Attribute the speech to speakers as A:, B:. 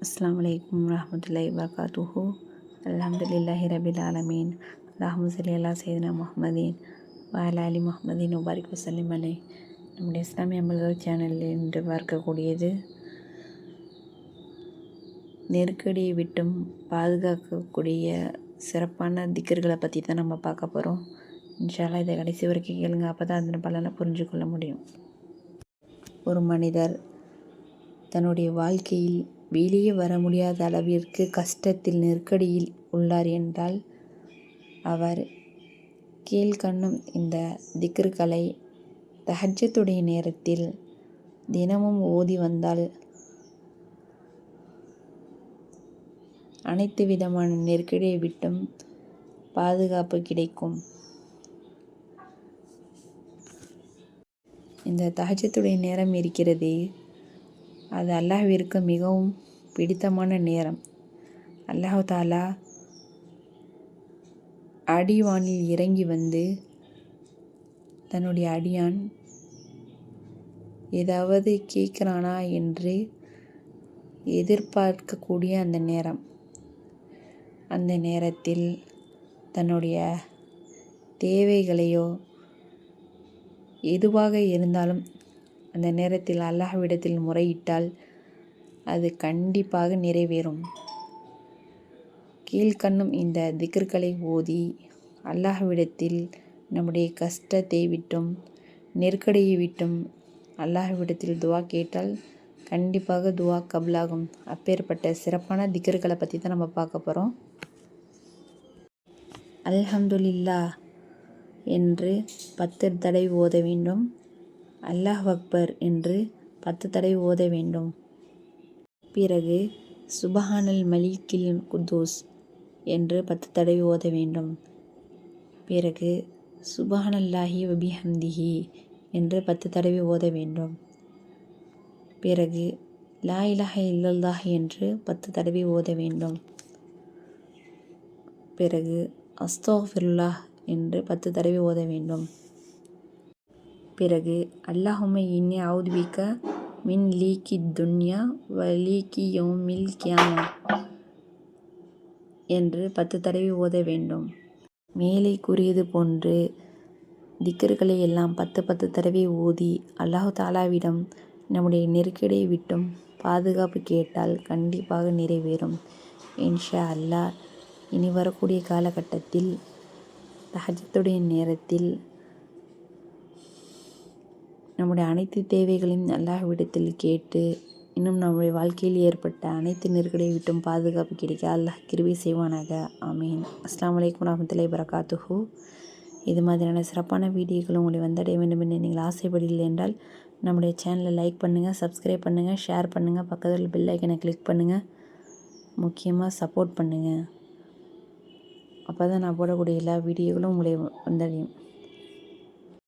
A: அஸ்ஸலாமு அலைக்கும் வரஹ்மத்துல்லாஹி வபரகாத்துஹு. அல்ஹம்துலில்லாஹி ரபில் ஆலமீன். அல்லாஹும்ம ஸல்லி அலா சையதினா முஹம்மதின் வ அலா ஆலி முஹம்மதின் வபாரிக் வஸல்லிம் அலைஹி. நம்முடைய இஸ்லாமிய அமல்கள் சேனலில் இன்று பார்க்கக்கூடியது நெருக்கடியை விட்டும் பாதுகாக்கக்கூடிய சிறப்பான திக்கர்களை பற்றி தான் நம்ம பார்க்க போகிறோம். இன்ஷா அல்லாஹ் இதை கடைசி வரைக்கும் கேளுங்க, அப்போ தான் அதன் பலனை புரிஞ்சு கொள்ள முடியும். ஒரு மனிதர் தன்னுடைய வாழ்க்கையில் வெளியே வர முடியாத அளவிற்கு கஷ்டத்தில் நெருக்கடியில் உள்ளார் என்றால் அவர் கீழ்கண்ணும் இந்த திக்ருக்களை தஹஜ்ஜுடைய நேரத்தில் தினமும் ஓதி வந்தால் அனைத்து விதமான நெருக்கடியை விட்டும் பாதுகாப்பு கிடைக்கும். இந்த தஹஜ்ஜுடைய நேரம் இருக்கிறதே, அது அல்லாஹ்விற்கு மிகவும் பிடித்தமான நேரம். அல்லாஹ் தஆலா அடிவானில் இறங்கி வந்து தன்னுடைய அடியான் ஏதாவது கேட்குறானா என்று எதிர்பார்க்கக்கூடிய அந்த நேரத்தில் தன்னுடைய தேவைகளையோ எதுவாக இருந்தாலும் அந்த நேரத்தில் அல்லாஹ்விடத்தில் முறையிட்டால் அது கண்டிப்பாக நிறைவேறும். கீழ்கண்ணும் இந்த திக்ருக்களை ஓதி அல்லாஹ்விடத்தில் நம்முடைய கஷ்டத்தை விட்டும் நெருக்கடியை விட்டும் அல்லாஹ்விடத்தில் துவா கேட்டால் கண்டிப்பாக துவா கபுலாகும். அப்பேற்பட்ட சிறப்பான திக்ருக்களை பற்றி தான் நம்ம பார்க்க போகிறோம். அல்ஹம்துலில்லாஹ் என்று 10 தடவை ஓத வேண்டும். அல்லாஹ் அக்பர் என்று 10 தடவை ஓத வேண்டும். பிறகு சுபஹானல் மலிக்கில் குத்தூஸ் என்று 10 தடவை ஓத வேண்டும். பிறகு சுபஹானல்லாஹி வபிஹம்திஹி என்று 10 தடவை ஓத வேண்டும். பிறகு லா இலாஹ இல்லல்லாஹ் என்று 10 தடவை ஓத வேண்டும். பிறகு அஸ்தக்ஃபிருல்லாஹ் என்று 10 தடவை ஓத வேண்டும். பிறகு அல்லாஹும்ம இன்னி அஊது பிக்க மின் லீக்கி துன்யா வ லீக்கி யௌமில் கியாமா என்று 10 தடவை ஓத வேண்டும். மேலே கூறியது போன்று திக்ருக்களை எல்லாம் 10 தடவை ஓதி அல்லாஹ் தஆலாவிடம் நம்முடைய நெருக்கடியை விட்டும் பாதுகாப்பு கேட்டால் கண்டிப்பாக நிறைவேறும். இன்ஷா அல்லாஹ் இனி வரக்கூடிய காலகட்டத்தில் தஹஜ்ஜுடைய நேரத்தில் நம்முடைய அனைத்து தேவைகளையும் அல்லாஹ்விடத்தில் கேட்டு இன்னும் நம்முடைய வாழ்க்கையில் ஏற்பட்ட அனைத்து நெருக்கடியை விட்டும் பாதுகாப்பு கிடைக்க அல்லாஹ் கிருபை செய்வானாக. ஆமீன். அஸ்ஸலாமு அலைக்கும் வரஹ்மத்துல்லாஹி வபரகாத்துஹு. இது மாதிரியான சிறப்பான வீடியோக்கள் உங்களை வந்தடைய வேண்டும் என்று நீங்கள் ஆசைப்படவில்லை என்றால் நம்முடைய சேனலை லைக் பண்ணுங்கள், சப்ஸ்கிரைப் பண்ணுங்கள், ஷேர் பண்ணுங்கள், பக்கத்தில் பெல் ஐக்கனை கிளிக் பண்ணுங்கள், முக்கியமாக சப்போர்ட் பண்ணுங்கள். அப்போ தான் நான் போடக்கூடிய எல்லா வீடியோக்களும் உங்களை வந்தடையும்.